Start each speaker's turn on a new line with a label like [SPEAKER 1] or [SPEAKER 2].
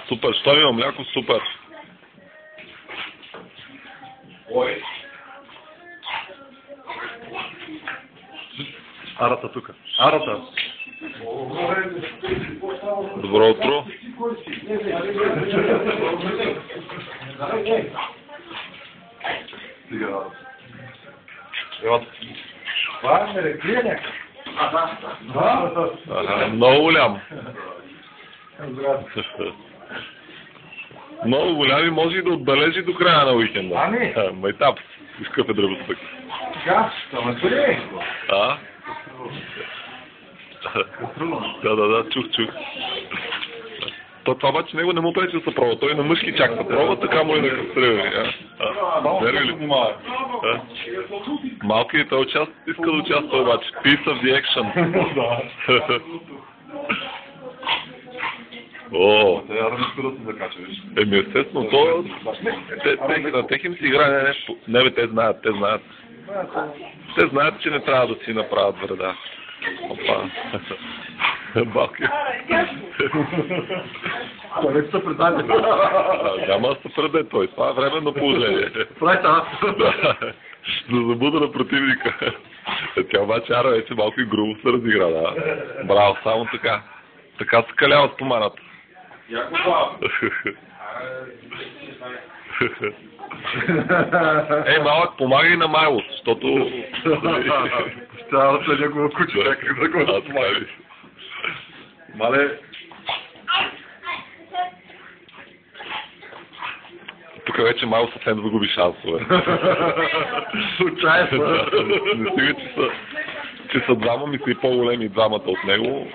[SPEAKER 1] Супер, що има мляко, супер. Ой.
[SPEAKER 2] Арата тук. Арата.
[SPEAKER 1] Добро утро.
[SPEAKER 2] Това е мереклия.
[SPEAKER 1] Много голям. Много голям и може и да отбележи до края на уикенда.
[SPEAKER 2] Ами?
[SPEAKER 1] Майтап. Какъв е дръбостък?
[SPEAKER 2] Сега, ама бъде.
[SPEAKER 1] Да, чух. Това обаче него не му пречи да се пробва. Той на мъжки чак се пробва, така му и да кастрели. Малкият той иска да участва обаче. Piece of the action.
[SPEAKER 2] Те армиско да се закача, виж.
[SPEAKER 1] Естествено, то... На тех им си играе нещо. Не бе, те знаят. Те знаят, че не трябва да си направят вреда. Опа. Балки.
[SPEAKER 2] Той се предаде.
[SPEAKER 1] Няма да се преде той. Това е временно положение.
[SPEAKER 2] Прави това.
[SPEAKER 1] За забуда на противника. Тя обаче Ара вече малко и грубо се разигра, да. Браво, само така. Така се калява стоманата. Малък, помагай на Майло, защото...
[SPEAKER 2] Трябва да следя го куче, как да го помага. Мале...
[SPEAKER 1] Тук вече Майло съвсем загуби шансове.
[SPEAKER 2] Случайно.
[SPEAKER 1] Не стига, че са двама, мисли по-големи двамата от него.